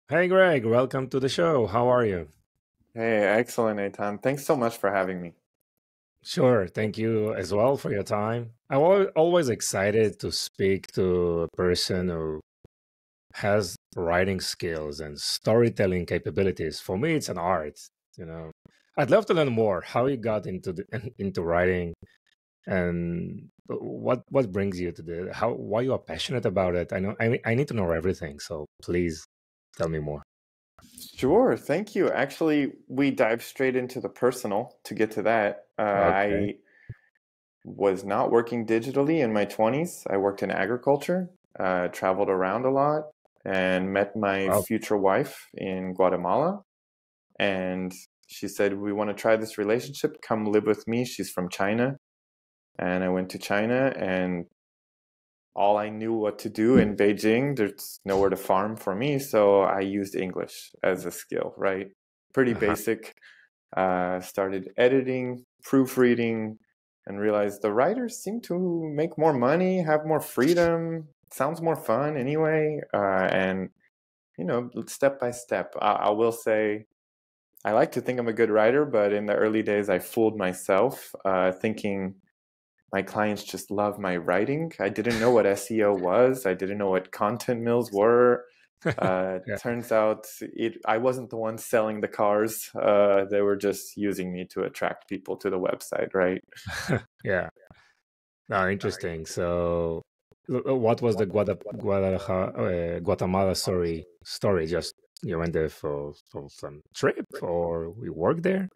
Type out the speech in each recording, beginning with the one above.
Hey Greg, welcome to the show. How are you? Hey, excellent, Eitan. Thanks so much for having me. Sure, thank you as well for your time. I'm always excited to speak to a person who has writing skills and storytelling capabilities. For me, it's an art. You know, I'd love to learn more how you got into into writing and what brings you to the how why you are passionate about it. I need to know everything, so please tell me more. Sure, thank you. Actually, we dive straight into the personal to get to that. Okay. I was not working digitally in my 20s. I worked in agriculture, traveled around a lot, and met my Wow. future wife in Guatemala. And she said, "We want to try this relationship. Come live with me." She's from China. And I went to China, and all I knew what to do in Beijing. There's nowhere to farm for me, so I used English as a skill, right? Pretty Uh-huh. basic. Started editing, proofreading, and realized the writers seem to make more money, have more freedom, sounds more fun anyway. And, step by step, I will say I like to think I'm a good writer, but in the early days, I fooled myself, thinking my clients just love my writing. I didn't know what SEO was. I didn't know what content mills were. Yeah. Turns out I wasn't the one selling the cars. They were just using me to attract people to the website, right? Yeah. Oh, interesting. So, what was the Guatemala story? Just you went there for some trip, or we worked there?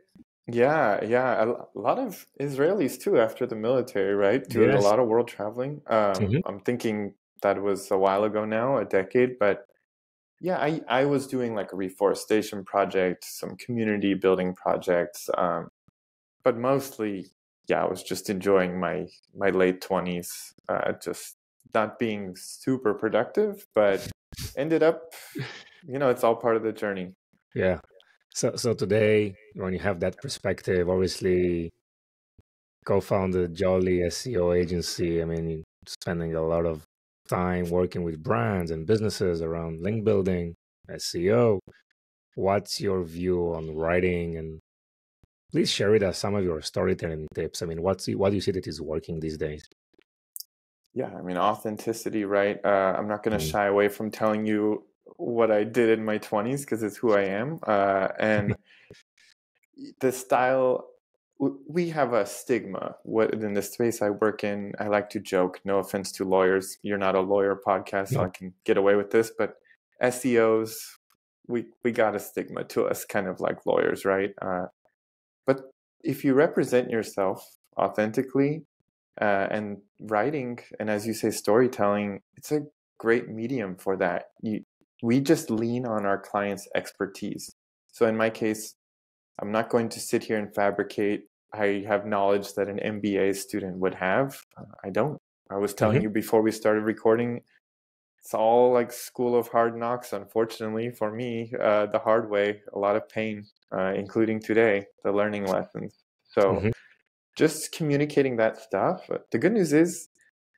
Yeah, yeah. A lot of Israelis too, after the military, right? Do a Yes. lot of world traveling. Hmm. I'm thinking that was a while ago now, a decade, but yeah, I was doing like a reforestation project, some community building projects, but mostly, yeah, I was just enjoying my late 20s, just not being super productive, but ended up, it's all part of the journey. Yeah. So today, when you have that perspective, obviously co-founded Jolly SEO agency. I mean, you're spending a lot of time working with brands and businesses around link building, SEO. What's your view on writing, and please share with us some of your storytelling tips. I mean, what do you see that is working these days? Yeah, I mean, authenticity, right? I'm not going to Mm. shy away from telling you what I did in my 20s because it's who I am. And the style, we have a stigma. What in the space I work in, I like to joke, no offense to lawyers. You're not a lawyer podcast, so No. I can get away with this, but SEOs, we got a stigma to us, kind of like lawyers, right? But if you represent yourself authentically, and writing, and as you say, storytelling, it's a great medium for that. We just lean on our clients' expertise. So in my case, I'm not going to sit here and fabricate. I have knowledge that an MBA student would have. I don't. I was telling Hmm. you before we started recording, it's all like school of hard knocks, unfortunately, for me, the hard way, a lot of pain, including today, the learning lessons. So Hmm. just communicating that stuff. The good news is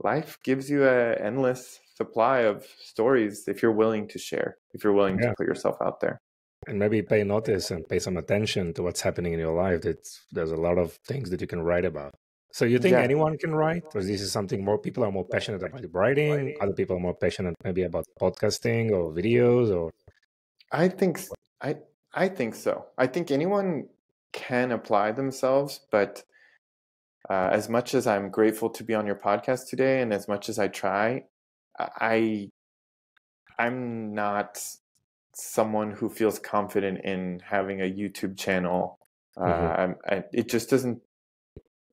life gives you an endless supply of stories if you're willing to share, if you're willing to Yeah, put yourself out there. and maybe pay notice and pay some attention to what's happening in your life. There's a lot of things that you can write about. So you think Yeah, anyone can write, or this is something more people are more passionate about writing? Other people are more passionate maybe about podcasting or videos, or I think I I think so. I think anyone can apply themselves, but as much as I'm grateful to be on your podcast today, and as much as I try, I I'm not someone who feels confident in having a YouTube channel. Mhm. It just doesn't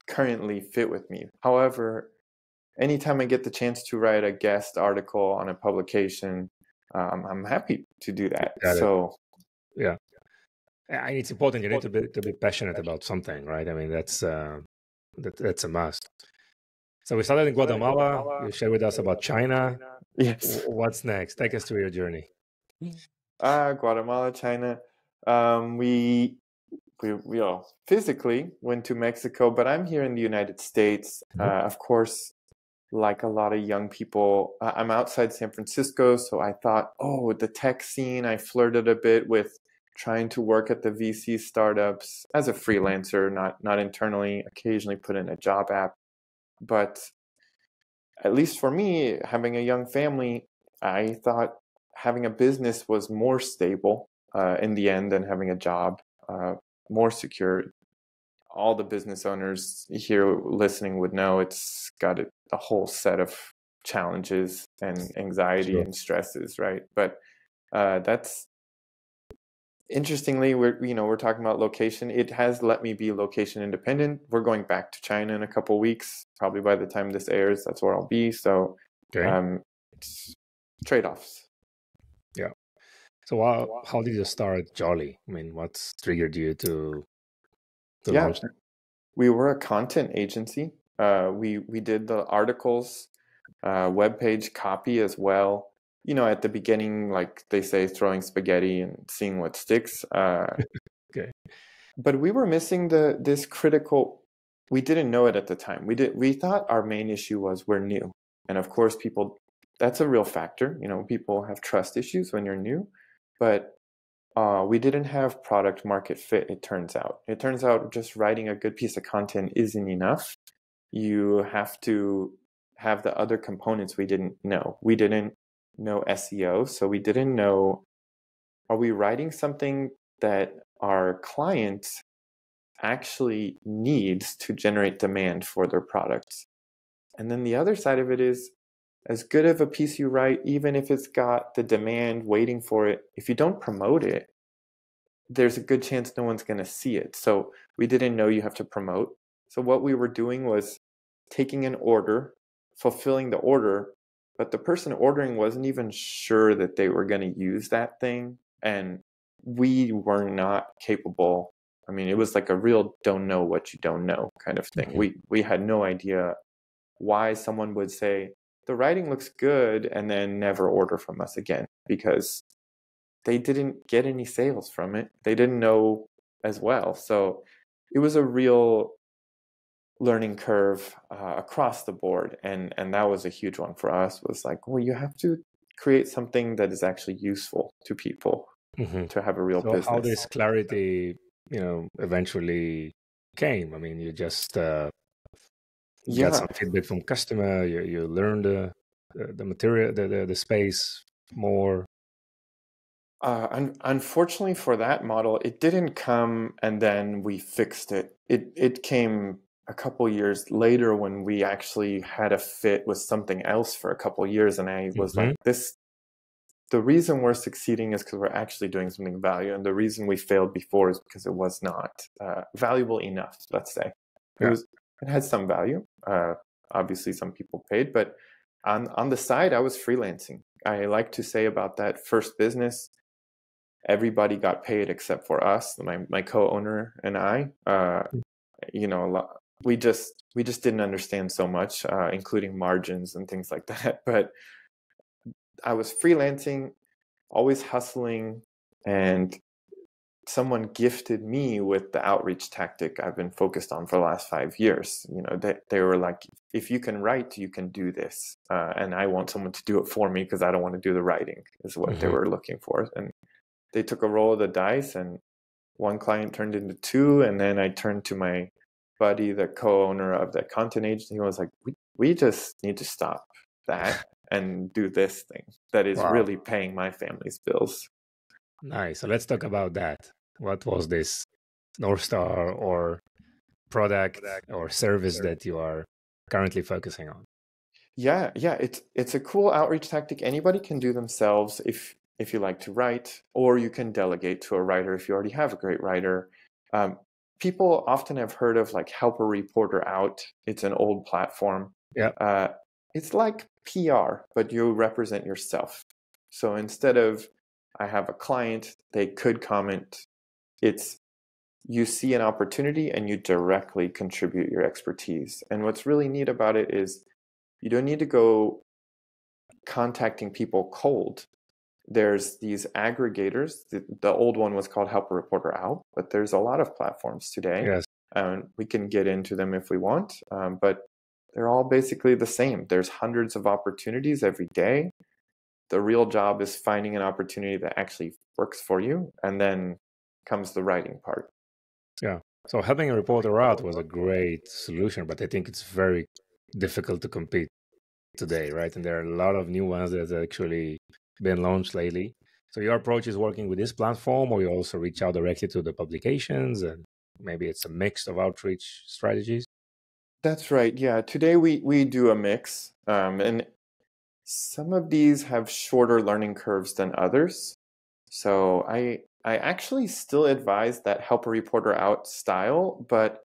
currently fit with me. However, anytime I get the chance to write a guest article on a publication, I'm happy to do that. Got it. So Yeah. And it's important. You need to be passionate about something, right? I mean, that's a must. So we started in Guatemala. You shared with us about China. yes, What's next? Take us through your journey. Guatemala, China. Um, we we all physically went to Mexico, but I'm here in the United States. Mhm. Of course, like a lot of young people, I'm outside San Francisco, so I thought, oh, the tech scene, I flirted a bit with trying to work at the VC startups as a freelancer, not internally, occasionally put in a job app. But at least for me, having a young family, I thought having a business was more stable in the end than having a job, more secure. All the business owners here listening would know it's got a whole set of challenges and anxiety Sure. and stresses, right? But that's interestingly, we're talking about location. It has let me be location independent. We're going back to China in a couple weeks. Probably by the time this airs, that's where I'll be. So Okay. it's trade-offs. Yeah. So how did you start Jolly? I mean, what's triggered you to Yeah, launch? we were a content agency. We did the articles, web page copy as well. At the beginning, like they say, throwing spaghetti and seeing what sticks. Okay. But we were missing this critical. We didn't know it at the time. We thought our main issue was we're new, and of course, that's a real factor. People have trust issues when you're new, but we didn't have product market fit. It turns out just writing a good piece of content isn't enough. You have to have the other components we didn't know. We didn't know SEO, so we didn't know, are we writing something that our client actually needs to generate demand for their products? And then the other side of it is, as good of a piece you write, even if it's got the demand waiting for it, if you don't promote it, there's a good chance no one's going to see it. So we didn't know you have to promote. So what we were doing was taking an order, fulfilling the order, but the person ordering wasn't even sure that they were going to use that thing. And we were not capable. I mean, it was like a real don't know what you don't know kind of thing. Mhm. We had no idea why someone would say, the writing looks good, and then never order from us again, because they didn't get any sales from it. They didn't know as well. So it was a real learning curve across the board. And that was a huge one for us, was like, well, you have to create something that is actually useful to people Mhm. to have a real So how business. this clarity, eventually came? I mean, you just got Yeah. some feedback from customer. You learned the material, the space more. Unfortunately for that model, it didn't come and then we fixed it. It came a couple years later when we actually had a fit with something else for a couple years, and I was like, Mhm. the reason we're succeeding is because we're actually doing something of value, and the reason we failed before is because it was not valuable enough. Let's say Yeah. it had some value. Obviously, some people paid, but on the side, I was freelancing. I like to say about that first business, everybody got paid except for us, my co-owner and I. A lot, we just didn't understand so much, including margins and things like that. But I was freelancing, always hustling, and someone gifted me with the outreach tactic I've been focused on for the last 5 years. They were like, if you can write, you can do this. And I want someone to do it for me because I don't want to do the writing, is what they Mhm. were looking for. And they took a roll of the dice, and one client turned into two. And then I turned to my buddy, the co-owner of the content agency. He was like, we just need to stop that and do this thing that is Wow. really paying my family's bills. Nice. So let's talk about that. What was this North Star or product or service that you are currently focusing on? Yeah, it's a cool outreach tactic. Anybody can do themselves if you like to write, or you can delegate to a writer if you already have a great writer. Um, People often have heard of like Help a Reporter Out. It's an old platform. Yeah. Uh, it's like PR, but you represent yourself. So instead of I have a client, they could comment. It's you see an opportunity and you directly contribute your expertise. And what's really neat about it is you don't need to go contacting people cold. There's these aggregators. The old one was called Help a Reporter Out, but there's a lot of platforms today. Yes. We can get into them if we want. But they're all basically the same. There's hundreds of opportunities every day. The real job is finding an opportunity that actually works for you, and then comes the writing part. Yeah. So helping a reporter out was a great solution, but I think it's very difficult to compete today, right? And there are a lot of new ones that have actually been launched lately. So your approach is working with this platform, or you also reach out directly to the publications, and maybe it's a mix of outreach strategies? That's right. Yeah. Today we do a mix, and some of these have shorter learning curves than others. So I actually still advise that help a reporter out style, but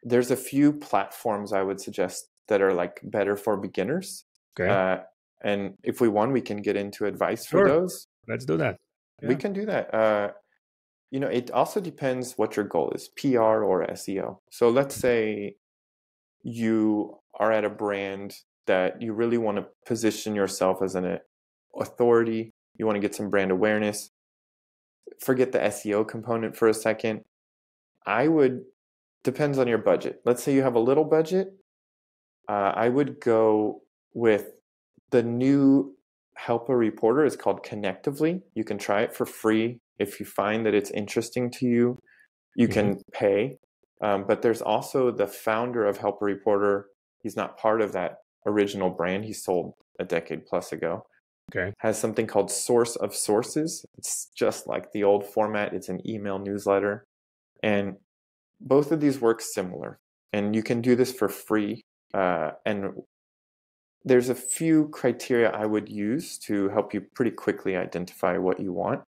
there's a few platforms I would suggest that are like better for beginners. Okay. And if we want, we can get into advice for Sure. those. Let's do that. We Yeah. can do that. It also depends what your goal is, PR or SEO. So let's say you are at a brand that you really want to position yourself as an authority. You want to get some brand awareness. Forget the SEO component for a second. Depends on your budget. Let's say you have a little budget. I would go with the new Help a Reporter. It's called Connectively. You can try it for free. If you find that it's interesting to you, you can pay. But there's also the founder of Help a Reporter. He's not part of that original brand. He sold a decade plus ago. Okay. Has something called Source of Sources. It's just like the old format. It's an email newsletter. And both of these work similar. And you can do this for free. And there's a few criteria I would use to help you pretty quickly identify what you want.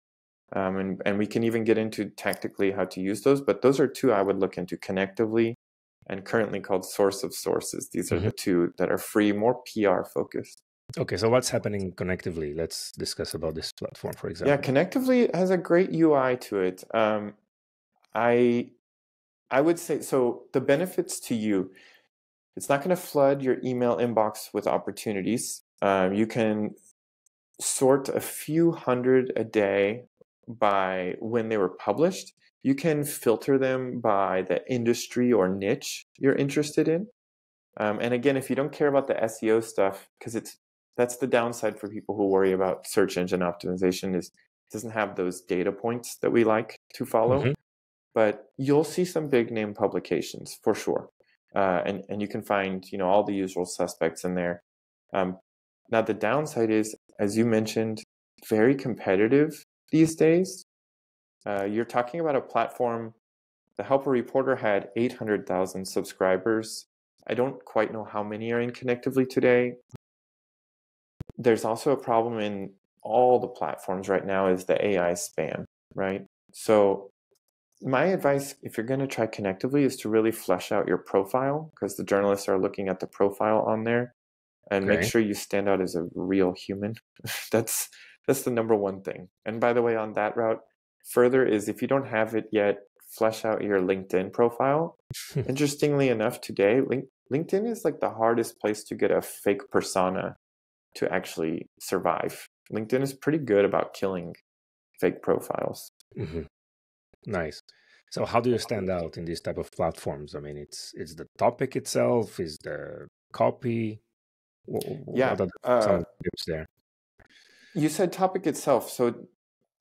And we can even get into tactically how to use those, but those are two I would look into: Connectively and currently called Source of Sources. These are the two that are free, more PR focused. Okay, so what's happening connectively? Let's discuss about this platform, for example. Yeah, Connectively has a great UI to it. I would say, so the benefits to you, it's not going to flood your email inbox with opportunities. You can sort a few hundred a day by when they were published. You can filter them by the industry or niche you're interested in. And again, if you don't care about the SEO stuff, because that's the downside for people who worry about search engine optimization, is it doesn't have those data points that we like to follow. But you'll see some big name publications for sure. And you can find, all the usual suspects in there. Now the downside is, as you mentioned, very competitive these days. You're talking about a platform. The Help a Reporter had 800,000 subscribers. I don't quite know how many are in Connectively today. There's also a problem in all the platforms right now is the AI spam, right? So my advice, if you're going to try Connectively, is to really flesh out your profile, because the journalists are looking at the profile on there, and make sure you stand out as a real human. That's the number one thing. And by the way, on that route, further is, if you don't have it yet, flesh out your LinkedIn profile. Interestingly enough, today, LinkedIn is like the hardest place to get a fake persona to actually survive. LinkedIn is pretty good about killing fake profiles. Nice. So how do you stand out in these type of platforms? I mean, it's the topic itself, is the copy? What are some tips there? You said topic itself. So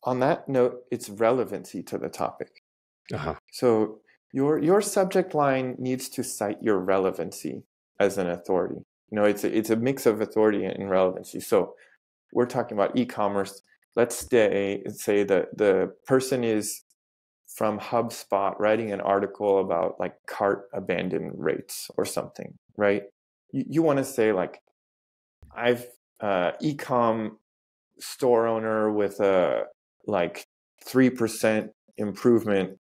on that note, it's relevancy to the topic. So your subject line needs to cite your relevancy as an authority. It's a mix of authority and relevancy. So we're talking about e-commerce. Let's say the person is from HubSpot writing an article about like cart abandonment rates or something, right? You want to say like, I've e-com store owner with a like 3% improvement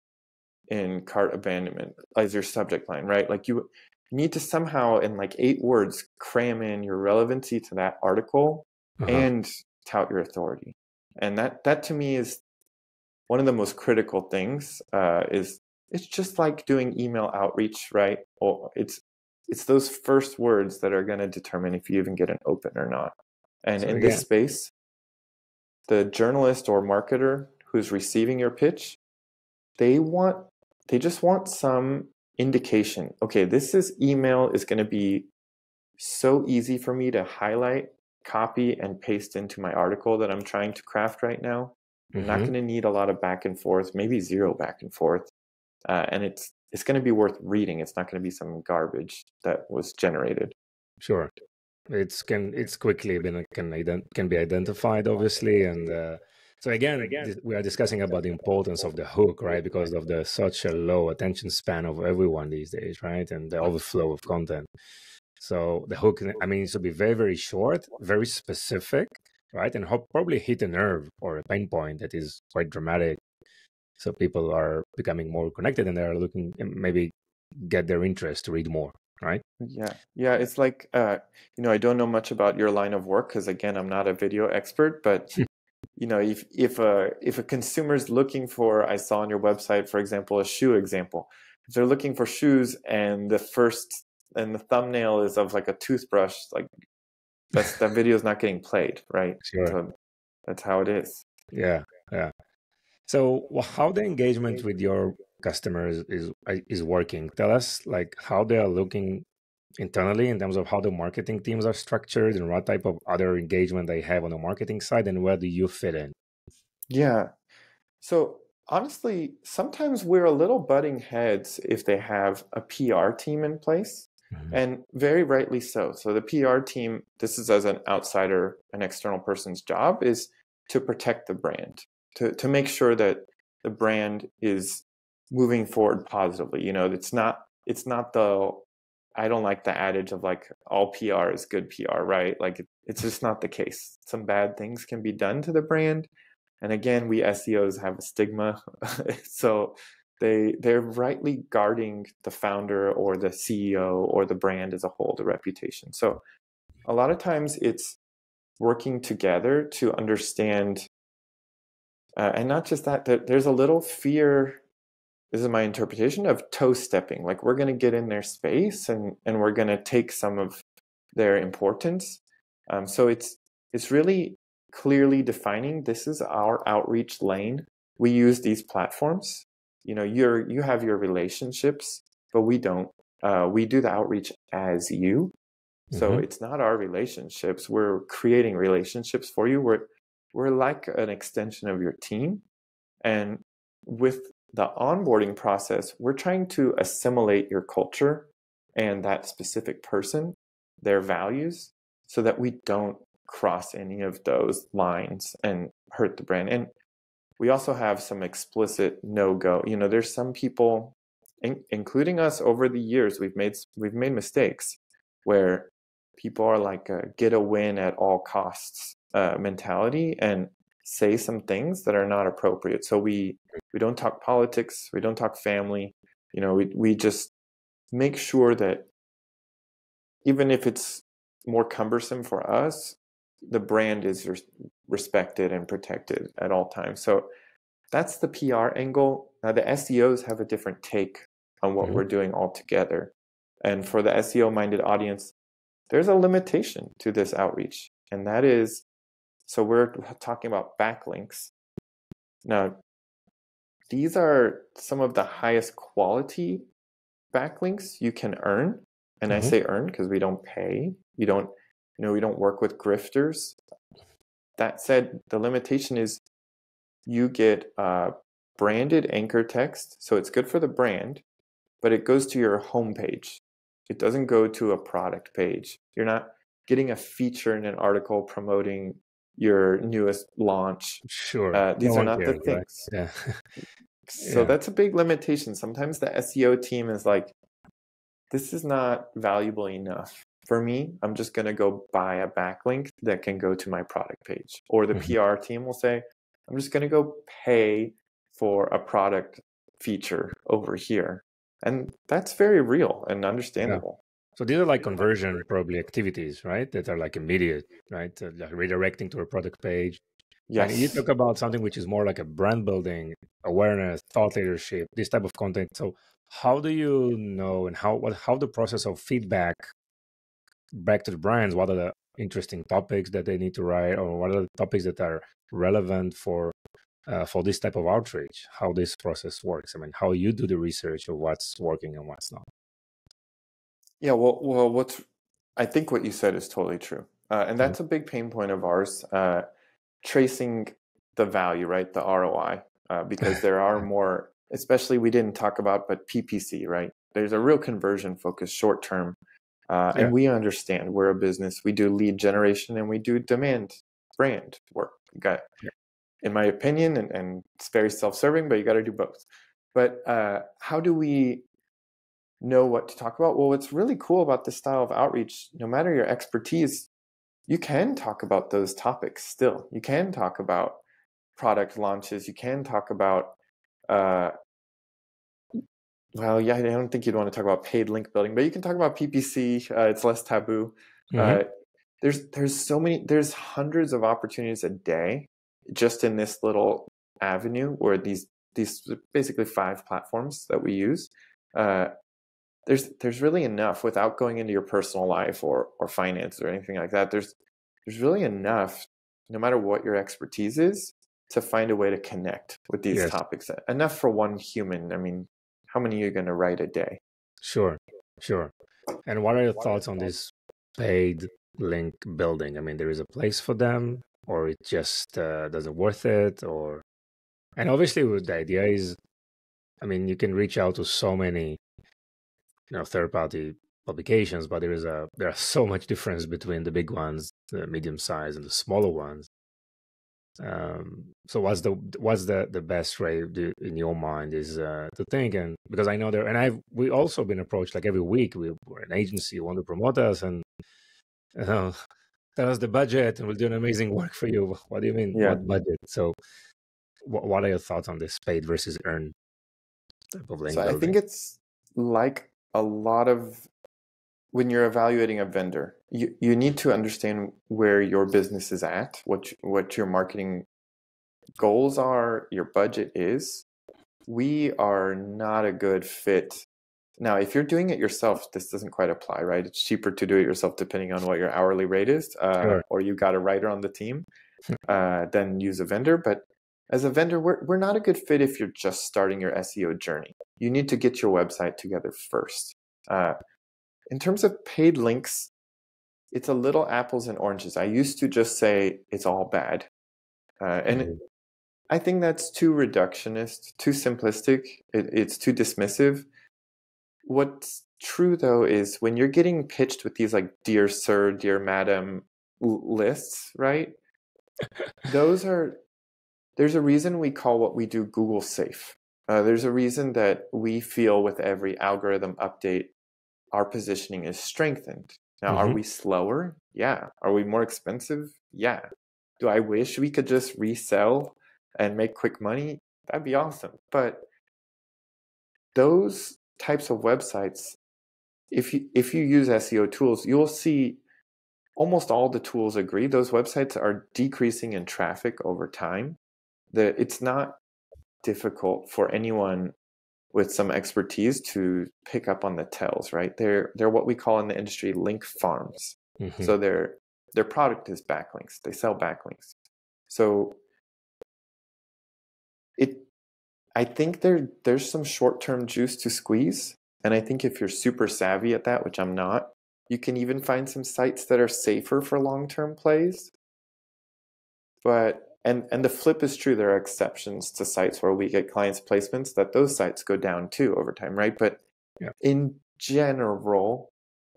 in cart abandonment as your subject line, right? Like you need to somehow in like 8 words cram in your relevancy to that article and tout your authority. And that to me is one of the most critical things. Is it's just like doing email outreach, right? Or it's those first words that are going to determine if you even get an open or not. And so in this space, the journalist or marketer who's receiving your pitch, they just want some indication. Okay, this email is going to be so easy for me to highlight, copy, and paste into my article that I'm trying to craft right now. I'm not going to need a lot of back and forth, maybe zero back and forth. And it's going to be worth reading. It's not going to be some garbage that was generated. Sure. It's quickly can be identified, obviously, and so again, we are discussing about the importance of the hook, right? Because of the such a low attention span of everyone these days, right? And the overflow of content. So the hook, I mean, it should be very, very short, very specific, right? And probably hit a nerve or a pain point that is quite dramatic. So people are becoming more connected and they're looking maybe get their interest to read more, right? Yeah. It's like, I don't know much about your line of work because again, I'm not a video expert, but if a consumer is looking for, I saw on your website, for example, a shoe example. If they're looking for shoes and the thumbnail is of like a toothbrush, like that video is not getting played, right? Sure. So that's how it is. Yeah. So how the engagement with your customers is working? Tell us like how they are looking internally in terms of how the marketing teams are structured and what type of other engagement they have on the marketing side, and where do you fit in? Yeah. So honestly, sometimes we're a little butting heads if they have a PR team in place, and very rightly so. So the PR team, this is as an outsider, an external person's job, is to protect the brand, to make sure that the brand is moving forward positively. It's not I don't like the adage of like all PR is good PR, right? Like it's just not the case. Some bad things can be done to the brand. And again, we SEOs have a stigma. So they're rightly guarding the founder or the CEO or the brand as a whole, the reputation. So a lot of times it's working together to understand, and not just that, there's a little fear, this is my interpretation, of toe stepping. Like we're going to get in their space and we're going to take some of their importance. So it's really clearly defining, this is our outreach lane. We use these platforms. You have your relationships, but we don't. We do the outreach as you. So it's not our relationships. We're creating relationships for you. We're like an extension of your team. And with the onboarding process, we're trying to assimilate your culture and that specific person, their values, so that we don't cross any of those lines and hurt the brand. And we also have some explicit no-go. There's some people, including us, over the years, we've made mistakes where people are like a get a win at all costs mentality and say some things that are not appropriate. So we don't talk politics, we don't talk family. We just make sure that even if it's more cumbersome for us, the brand is respected and protected at all times. So that's the PR angle. Now the SEOs have a different take on what we're doing altogether. And for the SEO minded audience, there's a limitation to this outreach. And that is, so we're talking about backlinks. Now, these are some of the highest quality backlinks you can earn. And I say earn because we don't pay. We don't work with grifters. That said, the limitation is you get branded anchor text. So it's good for the brand, but it goes to your homepage. It doesn't go to a product page. You're not getting a feature in an article promoting your newest launch. Sure. These are not the things. Right? Yeah. So that's a big limitation. Sometimes the SEO team is like, this is not valuable enough. For me, I'm just going to go buy a backlink that can go to my product page. Or the PR team will say, I'm just going to go pay for a product feature over here. And that's very real and understandable. So these are like conversion probably activities, right? That are like immediate, right? Like redirecting to a product page. Yes. And you talk about something which is more like a brand building, awareness, thought leadership, this type of content. So how do you know and how the process of feedback back to the brands? What are the interesting topics that they need to write, or what are the topics that are relevant for this type of outreach? How this process works? I mean, how you do the research of what's working and what's not. Yeah, well, I think what you said is totally true. And that's a big pain point of ours, tracing the value, right? The ROI, because there are more, especially we didn't talk about, but PPC, right? There's a real conversion focus short term. And we understand we're a business. We do lead generation and we do demand brand work. You got, in my opinion, and it's very self-serving, but you got to do both. But how do we know what to talk about? Well, what's really cool about this style of outreach, no matter your expertise, you can talk about those topics still. You can talk about product launches. You can talk about, I don't think you'd want to talk about paid link building, but you can talk about PPC. It's less taboo. There's hundreds of opportunities a day just in this little avenue, or these basically 5 platforms that we use. There's really enough without going into your personal life or finance or anything like that. There's really enough, no matter what your expertise is, to find a way to connect with these topics. Enough for one human. I mean, how many are you going to write a day? Sure. And what are your thoughts on this paid link building? I mean, there is a place for them, or it just doesn't worth it, or... And obviously, the idea is, I mean, you can reach out to so many, third-party publications, but there are so much difference between the big ones, the medium size, and the smaller ones. So what's the best way in your mind is to think? And because I know we also been approached like every week. We're an agency, want to promote us, and tell us the budget, and we'll do an amazing work for you. What do you mean? What budget? So what are your thoughts on this paid versus earned type of link building? I think it's like a lot of, when you're evaluating a vendor, you need to understand where your business is at, what your marketing goals are, your budget is. We are not a good fit. Now, if you're doing it yourself, this doesn't quite apply, right? It's cheaper to do it yourself depending on what your hourly rate is, or you got a writer on the team, than use a vendor. But as a vendor, we're not a good fit if you're just starting your SEO journey. You need to get your website together first. In terms of paid links, it's a little apples and oranges. I used to just say it's all bad. I think that's too reductionist, too simplistic. It's too dismissive. What's true, though, is when you're getting pitched with these like Dear Sir, Dear Madam lists, right? There's a reason we call what we do Google safe. There's a reason that we feel with every algorithm update, our positioning is strengthened. Now, are we slower? Yeah. Are we more expensive? Yeah. Do I wish we could just resell and make quick money? That'd be awesome. But those types of websites, if you use SEO tools, you'll see almost all the tools agree. Those websites are decreasing in traffic over time. It's not difficult for anyone with some expertise to pick up on the tells, right? They're what we call in the industry link farms. So their product is backlinks. They sell backlinks. So I think there's some short-term juice to squeeze. And I think if you're super savvy at that, which I'm not, you can even find some sites that are safer for long-term plays. But and the flip is true. There are exceptions to sites where we get clients placements that those sites go down too over time, right? But in general,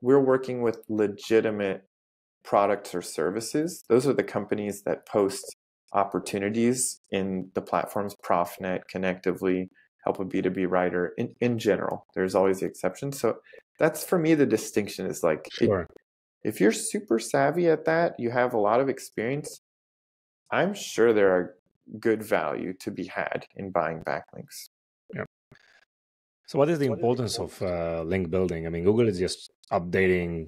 we're working with legitimate products or services. Those are the companies that post opportunities in the platforms, Profnet, Connectively, Help a B2B Writer. In general, there's always the exceptions. So that's, for me, the distinction is like, if you're super savvy at that, you have a lot of experience, I'm sure there are good value to be had in buying backlinks. Yeah. So what is the importance of link building? I mean, Google is just updating,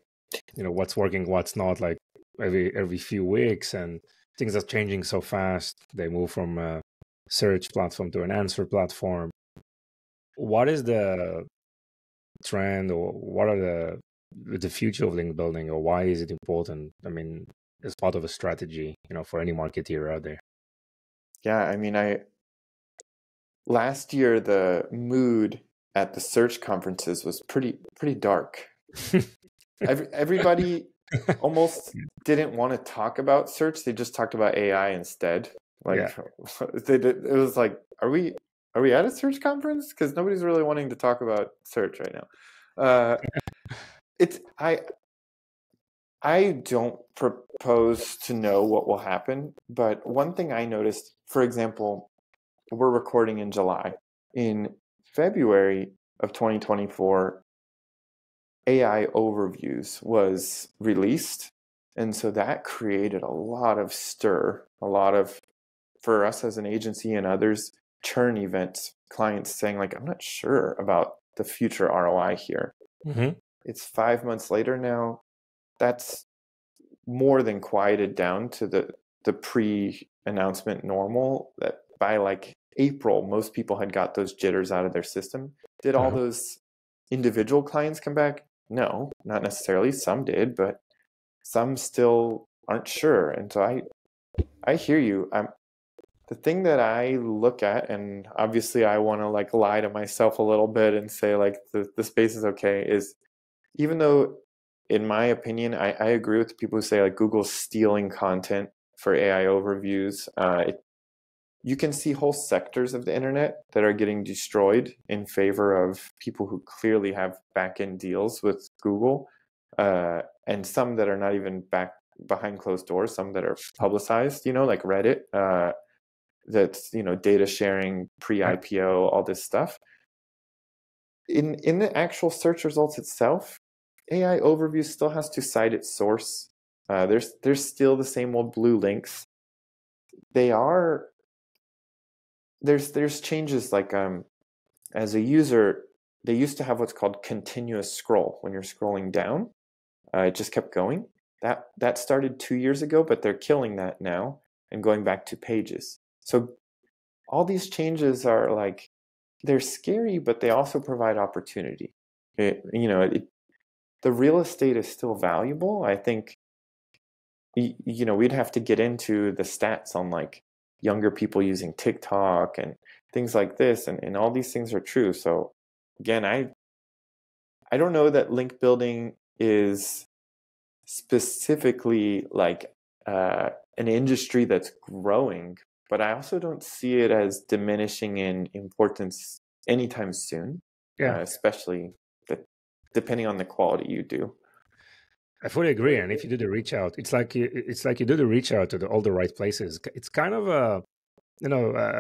what's working, what's not, like every few weeks, and things are changing so fast. They move from a search platform to an answer platform. What is the trend, or what are the future of link building, or why is it important? I mean, as part of a strategy, for any marketeer out there. Yeah, I mean, last year the mood at the search conferences was pretty dark. Everybody almost didn't want to talk about search. They just talked about AI instead. Like it was like, are we at a search conference? Because nobody's really wanting to talk about search right now. It's I don't propose to know what will happen, but one thing I noticed, for example, we're recording in July. In February of 2024, AI Overviews was released. And so that created a lot of stir, a lot of, for us as an agency and others, churn events, clients saying like, I'm not sure about the future ROI here. Mm-hmm. It's 5 months later now. That's more than quieted down to the pre-announcement normal that by like April, most people had got those jitters out of their system. Did all those individual clients come back? No, not necessarily. Some did, but some still aren't sure. And so I hear you. The thing that I look at, and obviously I want to like lie to myself a little bit and say like the space is okay, is even though in my opinion, I agree with people who say like Google's stealing content for AI overviews. You can see whole sectors of the internet that are getting destroyed in favor of people who clearly have back-end deals with Google, and some that are not even behind closed doors, some that are publicized, like Reddit, that's, data sharing pre-IPO, all this stuff. In the actual search results itself, AI Overview still has to cite its source. There's still the same old blue links. There's changes like as a user, they used to have what's called continuous scroll. When you're scrolling down, it just kept going. That started 2 years ago, but they're killing that now and going back to pages. So all these changes are like, they're scary, but they also provide opportunity. The real estate is still valuable. I think, we'd have to get into the stats on like younger people using TikTok and things like this, and all these things are true. So again, I don't know that link building is specifically like an industry that's growing, but I also don't see it as diminishing in importance anytime soon. Especially depending on the quality you do. I fully agree. And if you do the reach out, it's like you do the reach out to all the right places. It's kind of a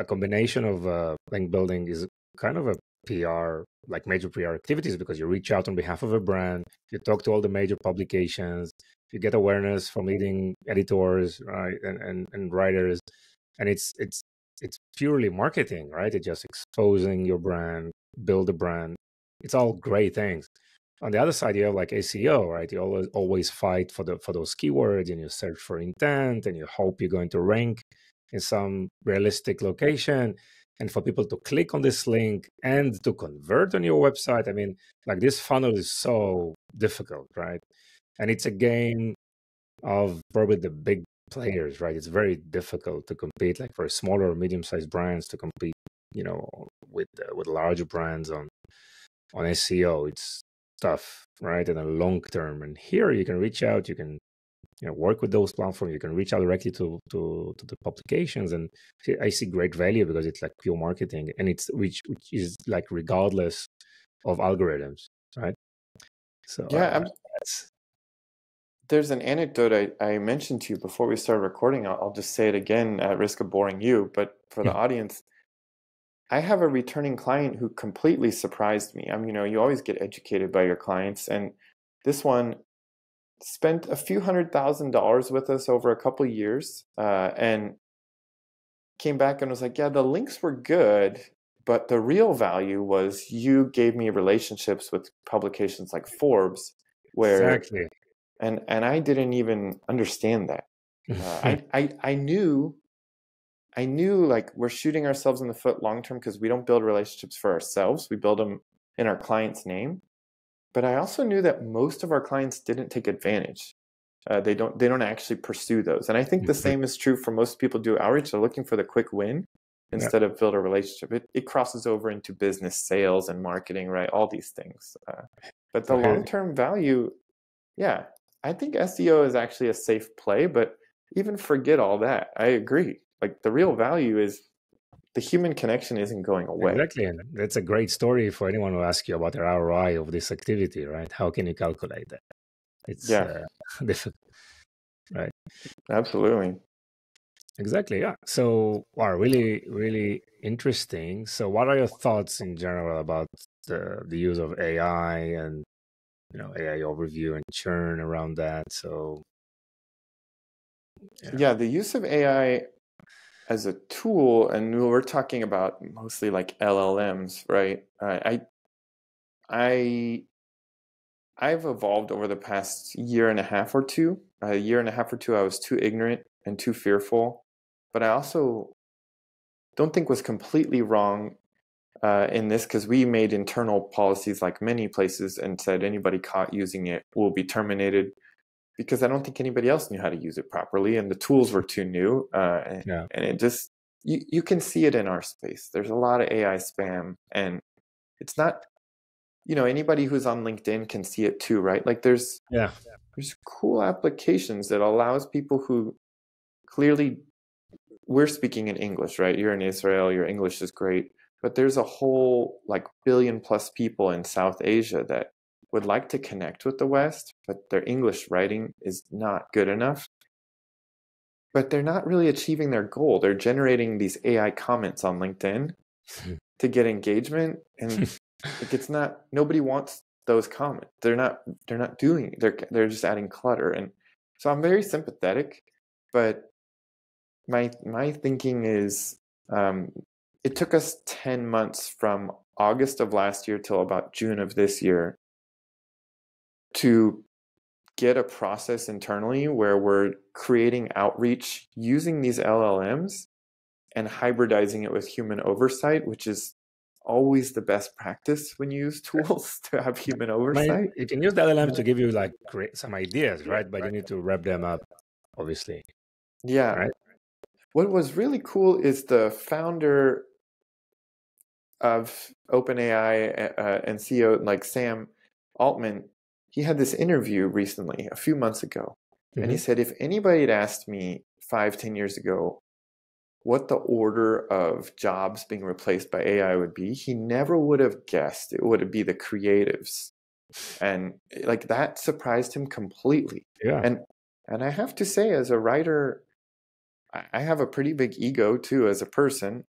combination of link building is kind of a PR, like major PR activities, because you reach out on behalf of a brand, you talk to all the major publications, you get awareness from leading editors, right, and writers, and it's purely marketing, right? It's just exposing your brand, build a brand. It's all great things. On the other side, you have like SEO, right? You always fight for those keywords, and you search for intent, and you hope you're going to rank in some realistic location, and for people to click on this link and to convert on your website. I mean, like this funnel is so difficult, right? And it's a game of probably the big players, right? It's very difficult to compete, like for smaller or medium-sized brands to compete, with larger brands on SEO. It's tough, right? In the long term. And here you can reach out, you can work with those platforms, you can reach out directly to the publications, and I see great value because it's like pure marketing, and it's which is like regardless of algorithms, right? So yeah, there's an anecdote I mentioned to you before we started recording. I'll just say it again at risk of boring you, but for the audience, I have a returning client who completely surprised me. I mean, you always get educated by your clients, and this one spent a few $100,000 with us over a couple of years, and came back and was like, yeah, the links were good, but the real value was you gave me relationships with publications like Forbes, where exactly. and I didn't even understand that. I knew like we're shooting ourselves in the foot long term because we don't build relationships for ourselves. We build them in our client's name. But I also knew that most of our clients didn't take advantage. They don't actually pursue those. And I think the same is true for most people who do outreach. They're looking for the quick win instead of build a relationship. It crosses over into business, sales, and marketing, right? All these things. But the long-term value, Yeah, I think SEO is actually a safe play, but even forget all that. I agree. Like the real value is the human connection isn't going away. Exactly. And that's a great story for anyone who asks you about the ROI of this activity, right? How can you calculate that? It's Yeah, difficult, right? absolutely. Exactly. Yeah. So, wow, really, really interesting. So, what are your thoughts in general about the use of AI and AI overview and churn around that? So, yeah. Yeah, the use of AI as a tool, and we're talking about mostly like LLMs, right? I I've evolved over the past year and a half or two. A year and a half or two, I was too ignorant and too fearful, but I also don't think was completely wrong in this because we made internal policies like many places and said anybody caught using it will be terminated because I don't think anybody else knew how to use it properly and the tools were too new. Yeah. And it just, you can see it in our space. There's a lot of AI spam and it's not, anybody who's on LinkedIn can see it too, right? Like Yeah. there's cool applications that allows people who clearly we're speaking in English, right? You're in Israel, your English is great, but there's a whole like billion plus people in South Asia that would like to connect with the West, but their English writing is not good enough. But they're not really achieving their goal. They're generating these AI comments on LinkedIn to get engagement, and like it's not nobody wants those comments. They're not doing they're just adding clutter, and so I'm very sympathetic, but my thinking is it took us 10 months from August of last year till about June of this year to get a process internally where we're creating outreach using these LLMs and hybridizing it with human oversight, which is always the best practice when you use tools to have human I mean, oversight. you can use the LLMs to give you like create some ideas, right? But you need to wrap them up, obviously, Yeah. right? What was really cool is the founder of OpenAI and CEO like Sam Altman, he had this interview recently, a few months ago, and he Hmm. said, if anybody had asked me 5, 10 years ago what the order of jobs being replaced by AI would be, he never would have guessed it would be the creatives. And like that surprised him completely. Yeah. And I have to say, as a writer, I have a pretty big ego too as a person.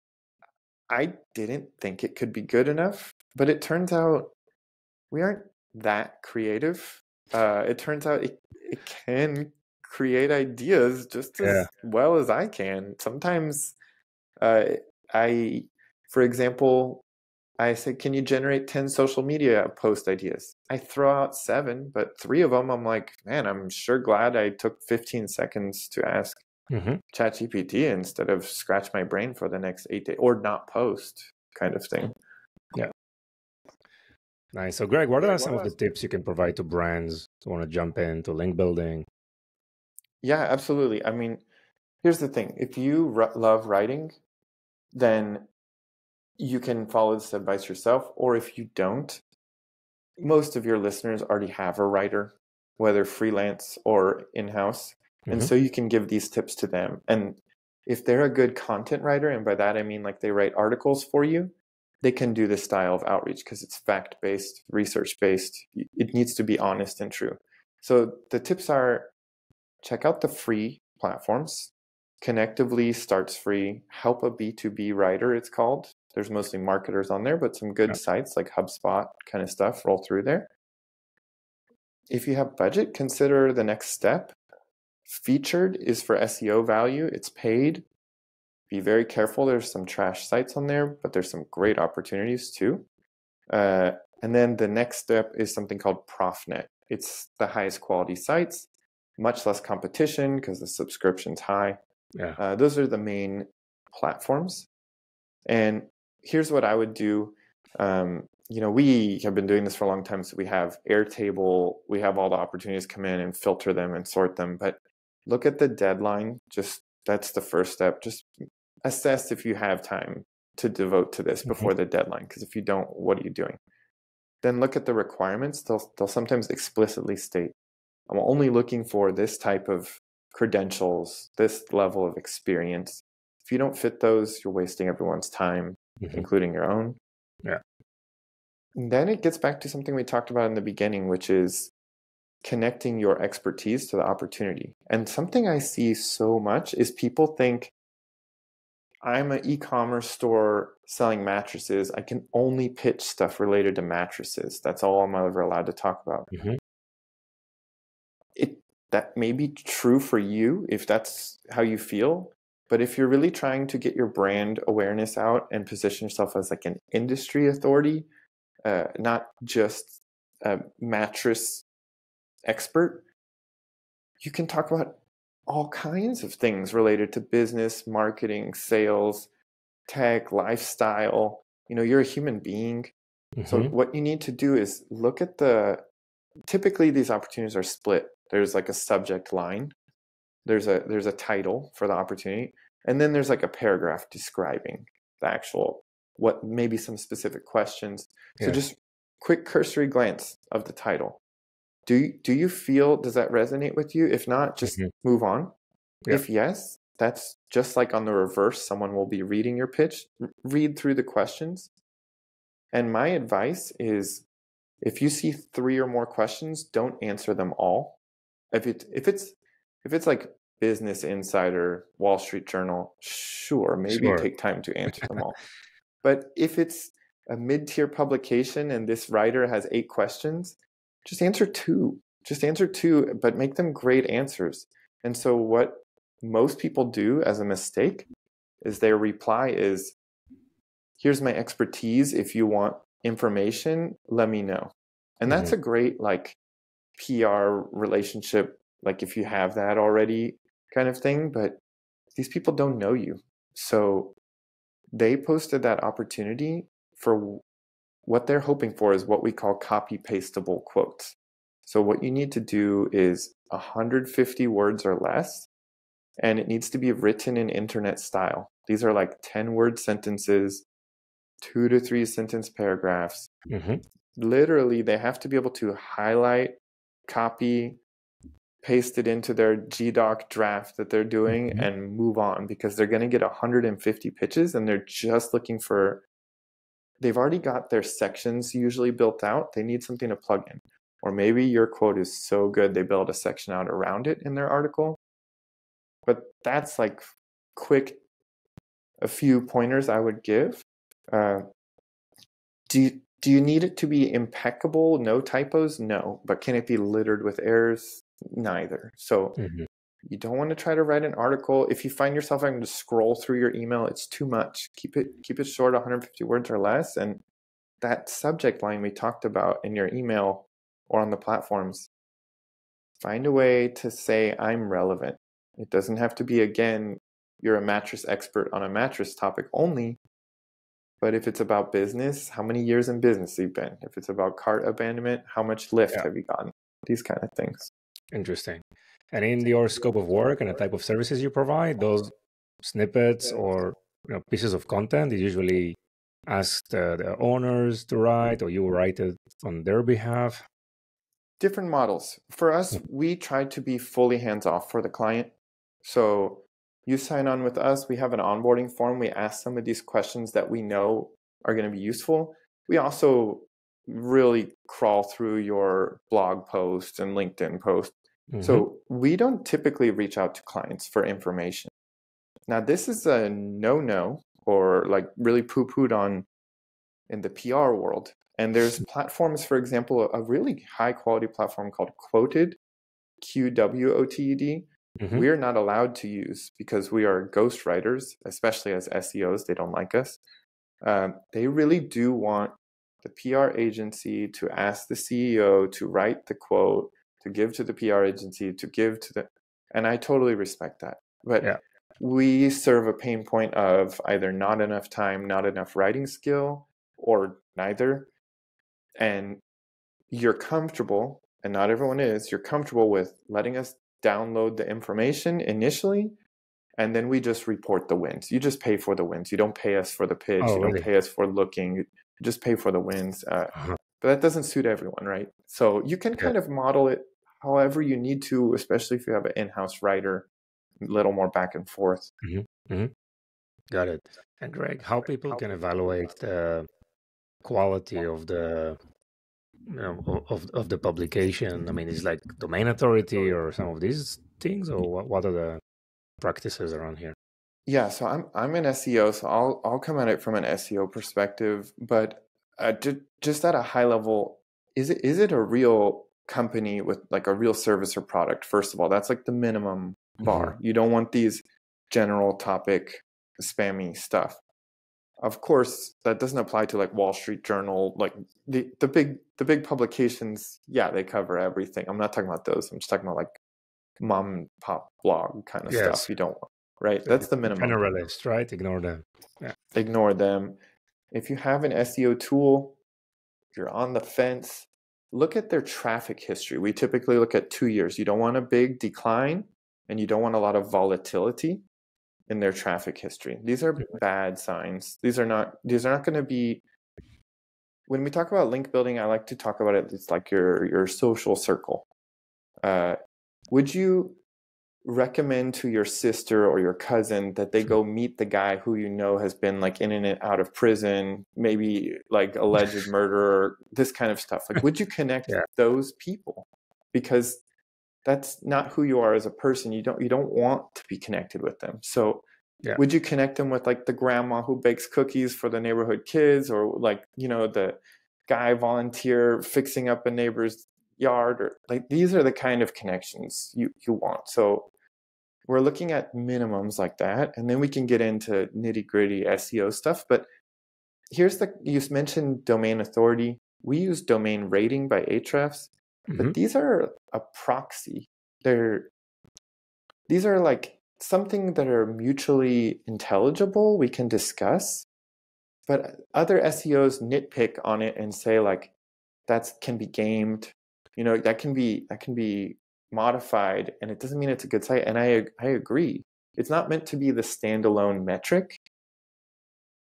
I didn't think it could be good enough, but it turns out we aren't that creative. It turns out it can create ideas just Yeah. as well as I can. Sometimes uh, I, for example, I say, can you generate 10 social media post ideas? I throw out 7, but 3 of them I'm like, man, I'm sure glad I took 15 seconds to ask Hmm. ChatGPT instead of scratch my brain for the next 8 days or not post kind of thing. Yeah. Nice. So, Greg, what are some of the tips you can provide to brands who want to jump into link building? Yeah, absolutely. I mean, here's the thing. If you love writing, then you can follow this advice yourself. Or if you don't, most of your listeners already have a writer, whether freelance or in-house. And Hmm. so you can give these tips to them. And if they're a good content writer, and by that I mean like they write articles for you, they can do this style of outreach because it's fact-based, research-based. It needs to be honest and true. So the tips are check out the free platforms. Connectively starts free. Help a B2B writer, it's called. There's mostly marketers on there, but some good Yeah. sites like HubSpot kind of stuff roll through there. If you have budget, consider the next step. Featured is for SEO value, it's paid. Be very careful. There's some trash sites on there, but there's some great opportunities too. And then the next step is something called ProfNet. It's the highest quality sites, much less competition because the subscription's high. Yeah. Those are the main platforms. And here's what I would do. We have been doing this for a long time, so we have Airtable, we have all the opportunities come in and filter them and sort them. But look at the deadline. Just that's the first step. Just assess if you have time to devote to this Hmm. before the deadline. Because if you don't, what are you doing? Then look at the requirements. They'll sometimes explicitly state I'm only looking for this type of credentials, this level of experience. If you don't fit those, you're wasting everyone's time, including your own. Yeah. And then it gets back to something we talked about in the beginning, which is connecting your expertise to the opportunity. And something I see so much is people think, I'm an e-commerce store selling mattresses. I can only pitch stuff related to mattresses. That's all I'm ever allowed to talk about. That may be true for you if that's how you feel. But if you're really trying to get your brand awareness out and position yourself as like an industry authority, not just a mattress expert, you can talk about all kinds of things related to business, marketing, sales, tech, lifestyle. You're a human being. So what you need to do is look at typically these opportunities are split. There's like a subject line. There's a title for the opportunity. And then there's like a paragraph describing the actual, what maybe some specific questions. So just quick cursory glance of the title. Do you feel, does that resonate with you? If not, just move on. Yeah. If yes, that's just like on the reverse. Someone will be reading your pitch. Read through the questions. And my advice is, if you see 3 or more questions, don't answer them all. If it's like Business Insider, Wall Street Journal, sure, maybe take time to answer them all. But if it's a mid-tier publication and this writer has 8 questions, just answer 2. Just answer 2, but make them great answers. And so what most people do as a mistake is their reply is, here's my expertise. If you want information, let me know. And that's a great like PR relationship, like if you have that already kind of thing, but these people don't know you. So they posted that opportunity for what they're hoping for is what we call copy pastable quotes. So what you need to do is 150 words or less, and it needs to be written in internet style. These are like 10-word sentences, 2 to 3 sentence paragraphs. Literally, they have to be able to highlight, copy, paste it into their GDoc draft that they're doing and move on, because they're going to get 150 pitches and they're just looking for, they've already got their sections usually built out. They need something to plug in. Or maybe your quote is so good they build a section out around it in their article. But that's like quick, a few pointers I would give. Do you need it to be impeccable, no typos? No. But can it be littered with errors? Neither. So you don't want to try to write an article. If you find yourself having to scroll through your email, it's too much. Keep it short, 150 words or less. And that subject line we talked about in your email or on the platforms, find a way to say, I'm relevant. It doesn't have to be, again, you're a mattress expert on a mattress topic only. But if it's about business, how many years in business you've been? If it's about cart abandonment, how much lift have you gotten? These kind of things. Interesting. And in your scope of work and the type of services you provide, those snippets or pieces of content, you usually ask the owners to write, or you write it on their behalf? Different models. For us, we try to be fully hands-off for the client. So you sign on with us, we have an onboarding form. We ask some of these questions that we know are going to be useful. We also really crawl through your blog posts and LinkedIn posts. So we don't typically reach out to clients for information. Now, this is a no-no, or like really poo-pooed on in the PR world. And there's platforms, for example, a really high quality platform called Quoted, QWOTED. We're not allowed to use because we are ghostwriters, especially as SEOs. They don't like us. They really do want the PR agency to ask the CEO to write the quote, to give to the PR agency, to give to the, and I totally respect that. But we serve a pain point of either not enough time, not enough writing skill, or neither. And you're comfortable, and not everyone is, you're comfortable with letting us download the information initially, and then we just report the wins. You just pay for the wins. You don't pay us for the pitch. You don't pay us for looking. You just pay for the wins. But that doesn't suit everyone, right? So you can kind of model it however you need to, especially if you have an in-house writer, a little more back and forth. Got it. And Greg, how people can evaluate the quality of the of the publication? I mean, is like domain authority or some of these things, or what are the practices around here? Yeah, so I'm an SEO, so I'll come at it from an SEO perspective, but just at a high level, is it a real company with like a real service or product? First of all, that's like the minimum bar. You don't want these general topic spammy stuff. Of course, that doesn't apply to like Wall Street Journal, like the big publications. Yeah, they cover everything. I'm not talking about those. I'm just talking about like mom and pop blog kind of stuff. Yes, You don't want, right? That's the minimum. generalist, right? Ignore them. Yeah. Ignore them. If you have an SEO tool, you're on the fence, look at their traffic history. We typically look at 2 years. You don't want a big decline and you don't want a lot of volatility in their traffic history. These are bad signs. These are not going to be, when we talk about link building, I like to talk about it, it's like your social circle. Would you recommend to your sister or your cousin that they go meet the guy who you know has been like in and out of prison, maybe like alleged murderer, this kind of stuff? Like, would you connect those people? Because that's not who you are as a person. You don't want to be connected with them. So would you connect them with like the grandma who bakes cookies for the neighborhood kids, or like, you know, the guy volunteer fixing up a neighbor's yard? Or like, these are the kind of connections you want. So we're looking at minimums like that, and then we can get into nitty-gritty SEO stuff. But here's you mentioned domain authority. We use domain rating by Ahrefs, but these are a proxy. These are like something that are mutually intelligible, we can discuss, but other SEOs nitpick on it and say like that can be gamed, you know, that can be modified, and it doesn't mean it's a good site. And I agree, it's not meant to be the standalone metric.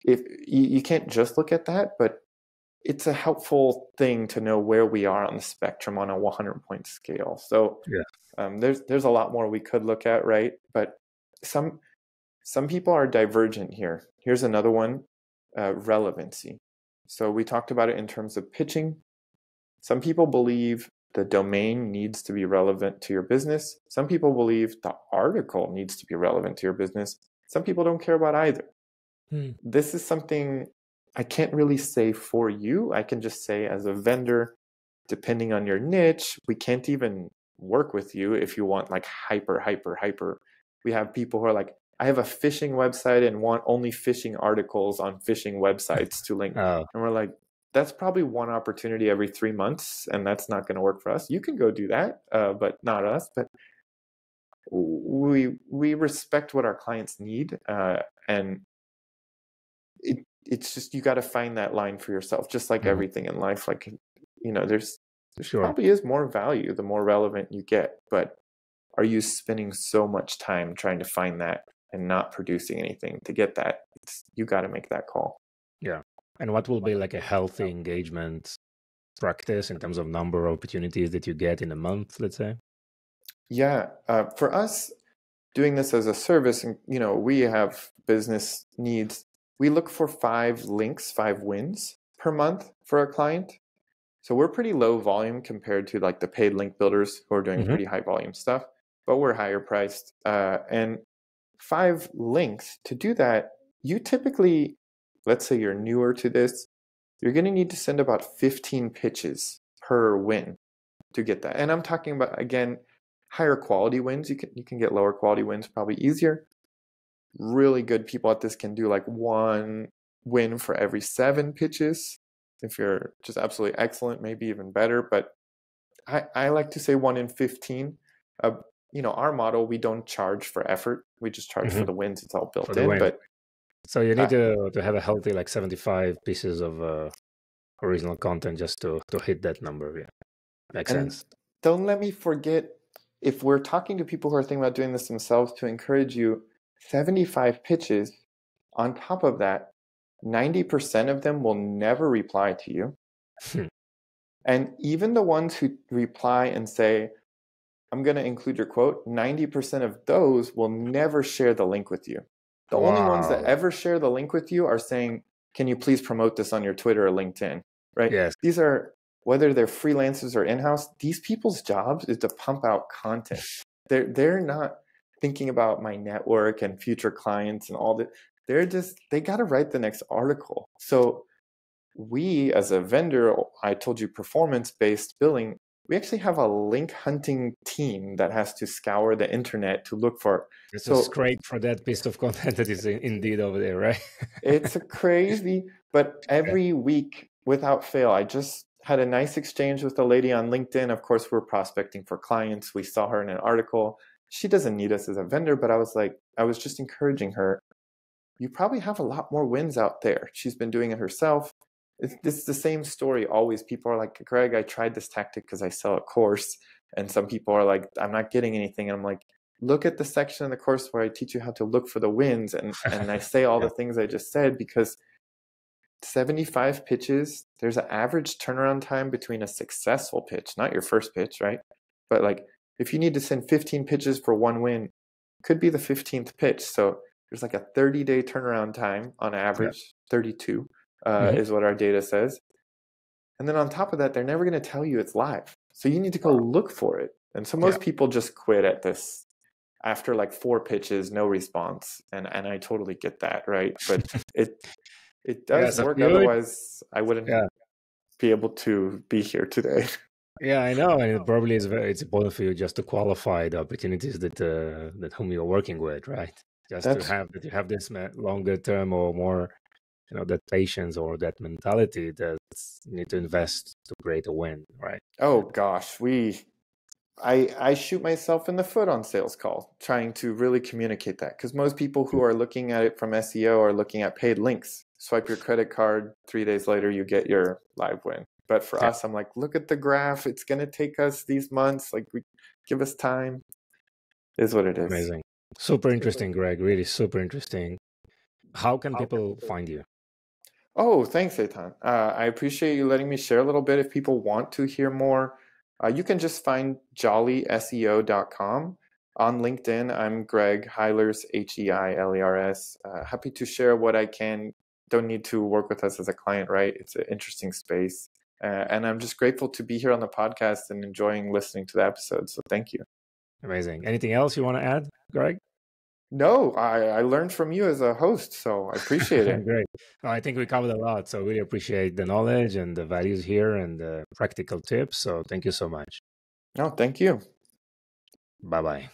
If you can't just look at that, but it's a helpful thing to know where we are on the spectrum on a 100-point scale. So there's a lot more we could look at, right? But some people are divergent here. Here's another one, relevancy. So we talked about it in terms of pitching. Some people believe the domain needs to be relevant to your business. Some people believe the article needs to be relevant to your business. Some people don't care about either. This is something I can't really say for you. I can just say as a vendor, depending on your niche, we can't even work with you if you want like hyper. We have people who are like, I have a fishing website and want only fishing articles on fishing websites to link. And we're like, that's probably one opportunity every 3 months, and that's not going to work for us. You can go do that, but not us. But we respect what our clients need, and it's just, you got to find that line for yourself, just like everything in life. Like, you know, there's probably is more value the more relevant you get, but are you spending so much time trying to find that and not producing anything to get that? You got to make that call. Yeah. And what will be like a healthy engagement practice in terms of number of opportunities that you get in a month, let's say? Yeah. For us, doing this as a service, and you know, we have business needs. We look for 5 links, 5 wins per month for a client. So we're pretty low volume compared to like the paid link builders who are doing pretty high volume stuff, but we're higher priced. And 5 links, to do that, you typically, let's say you're newer to this, you're going to need to send about 15 pitches per win to get that. And I'm talking about, again, higher quality wins. You can get lower quality wins probably easier. Really good people at this can do like 1 win for every 7 pitches. If you're just absolutely excellent, maybe even better. But I like to say 1 in 15. You know, our model, we don't charge for effort. We just charge for the wins. It's all built in. But so you need to have a healthy like 75 pieces of original content just to hit that number. Yeah, makes sense. Don't let me forget, if we're talking to people who are thinking about doing this themselves, to encourage you, 75 pitches. On top of that, 90% of them will never reply to you. And even the ones who reply and say, I'm going to include your quote, 90% of those will never share the link with you. The only ones that Wow. ever share the link with you are saying, can you please promote this on your Twitter or LinkedIn, right? Yes. These are, whether they're freelancers or in-house, these people's jobs is to pump out content. They're not thinking about my network and future clients and all that. They got to write the next article. So we, as a vendor, I told you performance-based billing, we actually have a link hunting team that has to scour the internet to look for. It's So a scrape for that piece of content that is indeed over there, right? it's a crazy, but every week without fail, I just had a nice exchange with a lady on LinkedIn. Of course, we're prospecting for clients. We saw her in an article. She doesn't need us as a vendor, but I was just encouraging her. You probably have a lot more wins out there. She's been doing it herself. It's the same story always. People are like, Greg, I tried this tactic because I sell a course. And some people are like, I'm not getting anything. And I'm like, look at the section in the course where I teach you how to look for the wins. And I say all Yeah. the things I just said, because 75 pitches, there's an average turnaround time between a successful pitch, not your first pitch, right? But like, if you need to send 15 pitches for one win, could be the 15th pitch. So there's like a 30-day turnaround time on average, 32 is what our data says. And then on top of that, they're never going to tell you it's live. So you need to go look for it. And so most people just quit at this after like 4 pitches, no response. And I totally get that, right? But it does So work. good. Otherwise, I wouldn't be able to be here today. Yeah, I know, and it probably it's important for you just to qualify the opportunities that whom you're working with, right? Just to have this longer term or more, that patience or that mentality that you need to invest to create a win, right? Oh gosh, I shoot myself in the foot on sales call trying to really communicate that, because most people who are looking at it from SEO are looking at paid links. Swipe your credit card, 3 days later you get your live win. But for us, I'm like, look at the graph. It's going to take us these months. Like, give us time. Is what it is. Amazing. Super interesting, Greg. Really super interesting. How can people find you? Oh, thanks, Eitan. I appreciate you letting me share a little bit. If people want to hear more, you can just find jollyseo.com. On LinkedIn, I'm Greg Heilers, Heilers. Happy to share what I can. Don't need to work with us as a client, right? It's an interesting space. And I'm just grateful to be here on the podcast and enjoying listening to the episode. So thank you. Amazing. Anything else you want to add, Greg? No, I learned from you as a host, so I appreciate it. Great. Well, I think we covered a lot, so really appreciate the knowledge and the values here and the practical tips. So thank you so much. No, thank you. Bye-bye.